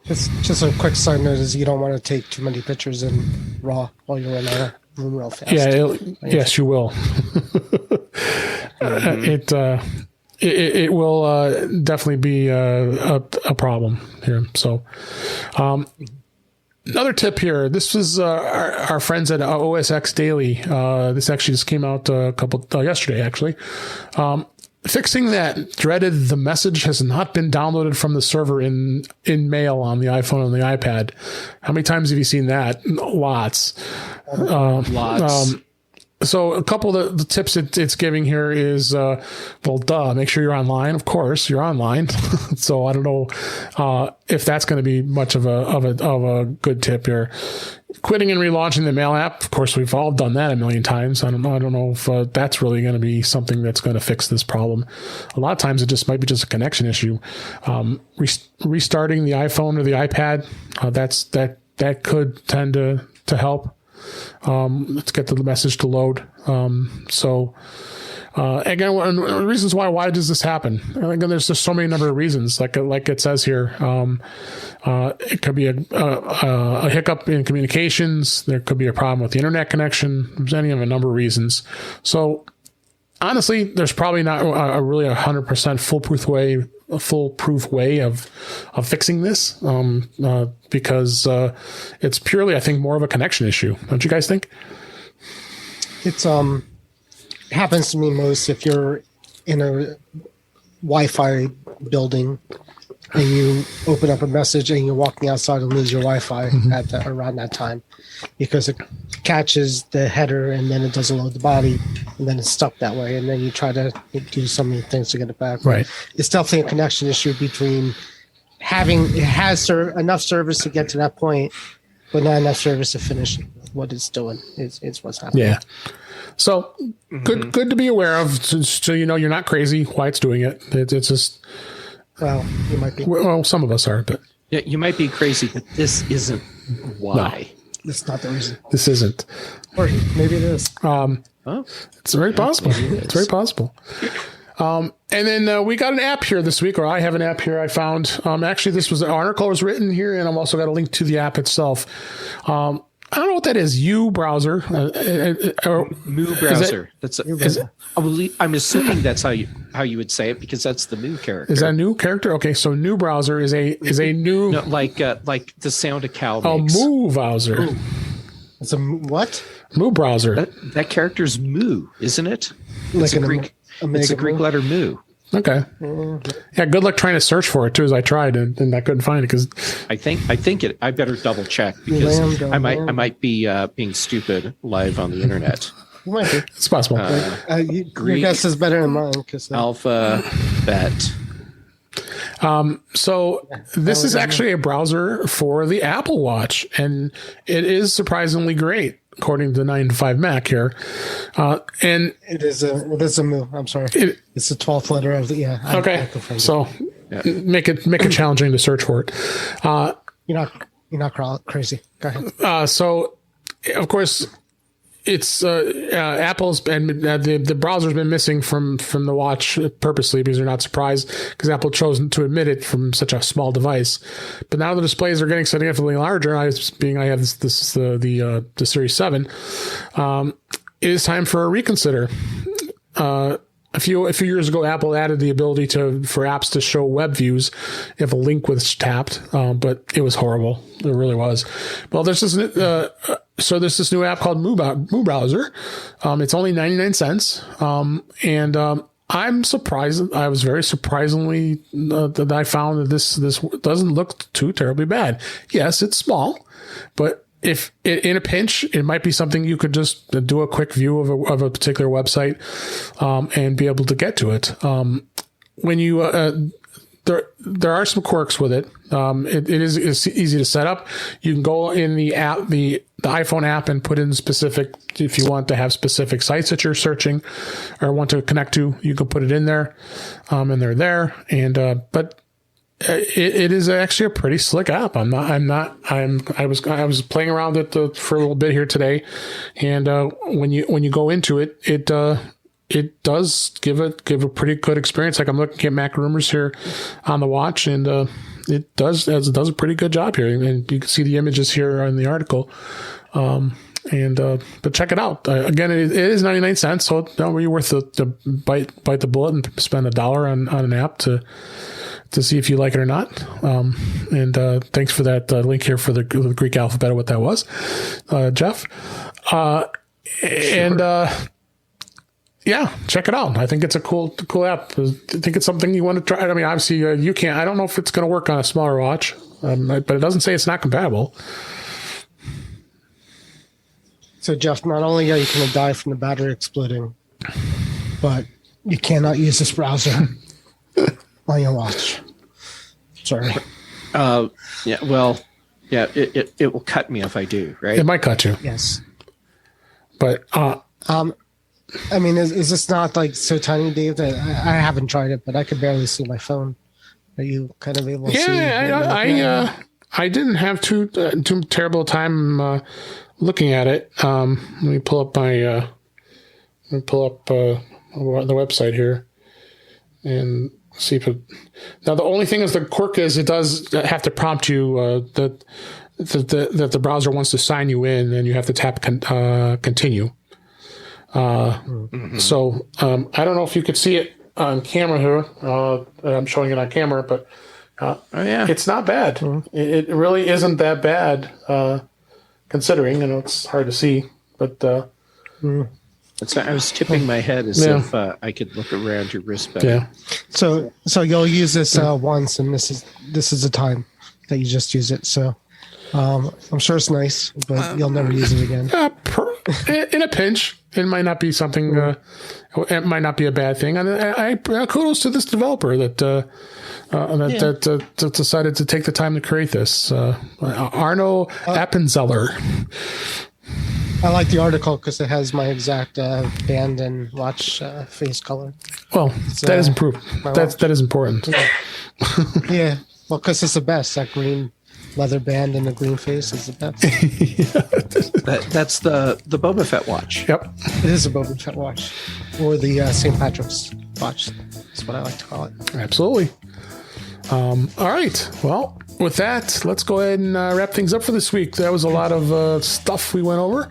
Just a quick side note is you don't want to take too many pictures in RAW while you're in a room real fast. Yeah, yes, you will. It will definitely be a problem here. So, another tip here. This was our friends at OSX Daily. This actually just came out yesterday, actually. Fixing that dreaded "the message has not been downloaded from the server in mail" on the iPhone and the iPad. How many times have you seen that? Lots. Lots. So a couple of the tips it's giving here is, make sure you're online. Of course, you're online. So I don't know if that's going to be much of a good tip here. Quitting and relaunching the Mail app. Of course, we've all done that a million times. I don't know if that's really going to be something that's going to fix this problem. A lot of times it just might be just a connection issue. Restarting the iPhone or the iPad, that could tend to help. Let's get the message to load. Again, one of the reasons why does this happen? Again, there's just so many number of reasons. Like it says here, it could be a hiccup in communications. There could be a problem with the internet connection. There's any of a number of reasons. So honestly, there's probably not a really 100% foolproof way of fixing this, because it's purely, I think, more of a connection issue. Don't you guys think? It's happens to me most if you're in a Wi-Fi building and you open up a message and you're walking outside and lose your Wi-Fi around that time, because it catches the header and then it doesn't load the body and then it's stuck that way, and then you try to do so many things to get it back. Right. It's definitely a connection issue between it has enough service to get to that point, but not enough service to finish what it's doing. It's what's happening. Yeah. So good to be aware of, so you know you're not crazy why it's doing it. It's just, well, you might be. Well, some of us are, but yeah, you might be crazy, but this isn't why. No, that's not the reason. This isn't. Or maybe it is. It's very possible. It's very possible. And then we got an app here this week, or I have an app here I found. Actually, this was an article was written here, and I've also got a link to the app itself. I don't know what that is. mBrowser. mBrowser. I'm assuming that's how you would say it, because that's the new character. Is that a new character? Okay, so mBrowser is a new, no, like the sound a cow makes. mBrowser. It's a what? mBrowser. That character's moo, isn't it? It's a Greek letter mu. Okay. Yeah. Good luck trying to search for it too, as I tried and I couldn't find it because I better double check, because I might be being stupid live on the internet. You might be. It's possible. Your guess is better than mine. Alphabet. So this is actually a browser for the Apple Watch, and it is surprisingly great, according to 9to5 Mac here. And it is a moo. I'm sorry. It's the 12th letter of the, yeah. Okay. So make it challenging to search for it. You're not crazy. Go ahead. So of course it's, Apple's been, the browser's been missing from the watch purposely, because they're not surprised, because Apple chose to admit it from such a small device. But now the displays are getting significantly larger. I have the Series 7. It is time for a reconsider. A few years ago, Apple added the ability for apps to show web views if a link was tapped, but it was horrible. It really was. Well, there's this new app called mBrowser. It's only 99 cents. And I'm surprised. I was very surprisingly that I found that this doesn't look too terribly bad. Yes, it's small, but if in a pinch, it might be something you could just do a quick view of a particular website, and be able to get to it. When you, there are some quirks with it. It's easy to set up. You can go in the app, the the iPhone app and put in specific, if you want to have specific sites that you're searching or want to connect to, you can put it in there, and they're there. And, but it is actually a pretty slick app. I was playing around with it for a little bit here today. And, when you go into it, it does give a pretty good experience. Like I'm looking at Mac Rumors here on the watch, and, it does a pretty good job here, and you can see the images here in the article. But check it out. Again, it is 99 cents, so it's not really worth to bite the bullet and spend $1 on an app to see if you like it or not. Thanks for that link here for the Greek alphabet of what that was, Jeff. Yeah, check it out. I think it's a cool app. I think it's something you want to try. I mean, obviously you can't. I don't know if it's going to work on a smaller watch, but it doesn't say it's not compatible. So, Jeff, not only are you going to die from the battery exploding, but you cannot use this browser on your watch. Sorry. Yeah. Well, yeah. It will cut me if I do. Right. It might cut you. Yes. But I mean, is this not like so tiny, Dave, that I haven't tried it, but I could barely see my phone. Are you kind of able to see? Yeah, I didn't have too terrible a time looking at it. Let me pull up the website here and see if it. Now, the only thing is the quirk is it does have to prompt you that the browser wants to sign you in, and you have to tap continue. So I don't know if you could see it on camera here. I'm showing it on camera, but it's not bad. It really isn't that bad, considering. I know it's hard to see, but I was tipping my head as if I could look around your wrist better. Yeah. So you'll use this once, and this is the time that you just use it. So I'm sure it's nice, but you'll never use it again. In a pinch, it might not be something. It might not be a bad thing. And I kudos to this developer that decided to take the time to create this. Arno Appenzeller. I like the article because it has my exact band and watch face color. Well, that is improved. That is important. Yeah. Well, because it's the best. That green leather band and the green face is the best. That's the Boba Fett watch. Yep. It is a Boba Fett watch. Or the St. Patrick's watch. That's what I like to call it. Absolutely. All right. Well, with that, let's go ahead and wrap things up for this week. That was a lot of stuff we went over,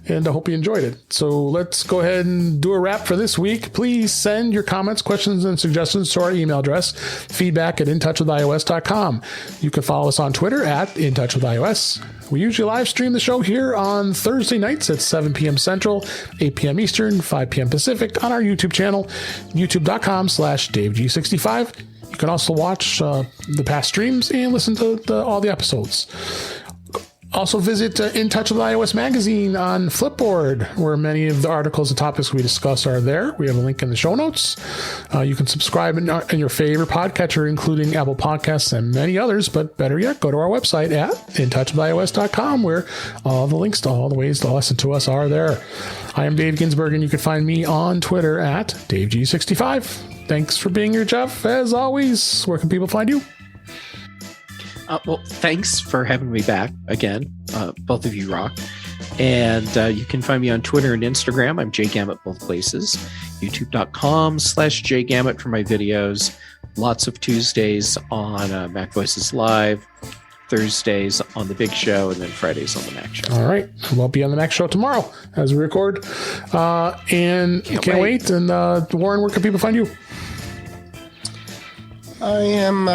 and I hope you enjoyed it. So let's go ahead and do a wrap for this week. Please send your comments, questions, and suggestions to our email address, feedback@intouchwithios.com. You can follow us on Twitter @intouchwithios. We usually live stream the show here on Thursday nights at 7 p.m. Central, 8 p.m. Eastern, 5 p.m. Pacific on our YouTube channel, youtube.com/DaveG65. You can also watch the past streams and listen to all the episodes. Also visit In Touch with iOS magazine on Flipboard, where many of the articles and topics we discuss are there. We have a link in the show notes. You can subscribe in your favorite podcatcher, including Apple Podcasts and many others. But better yet, go to our website at intouchwithios.com, where all the links to all the ways to listen to us are there. I am Dave Ginsburg, and you can find me on Twitter at DaveG65. Thanks for being here, Jeff. As always, where can people find you? Well, thanks for having me back again. Both of you rock. And you can find me on Twitter and Instagram. I'm JGamet both places. YouTube.com/JGamet for my videos. Lots of Tuesdays on Mac Voices Live, Thursdays on The Big Show, and then Fridays on The Mac Show. All right. We'll be on The Mac Show tomorrow as we record. And can't wait. And Warren, where can people find you? I am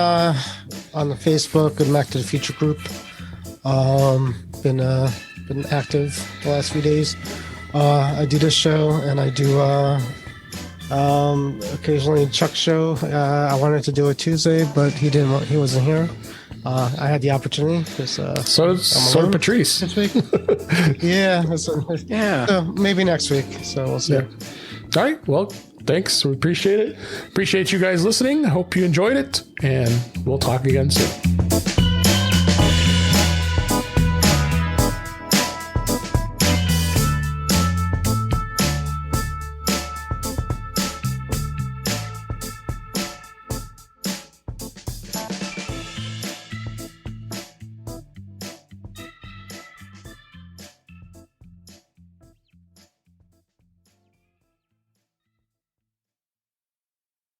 on the Facebook and Mac to the Future group. Been active the last few days. I do this show, and I do occasionally Chuck's show. I wanted to do it Tuesday, but he wasn't here. I had the opportunity because so did Patrice this week. Yeah. So maybe next week. So we'll see. Yeah. All right. Well, thanks. We appreciate it. Appreciate you guys listening. Hope you enjoyed it, and we'll talk again soon.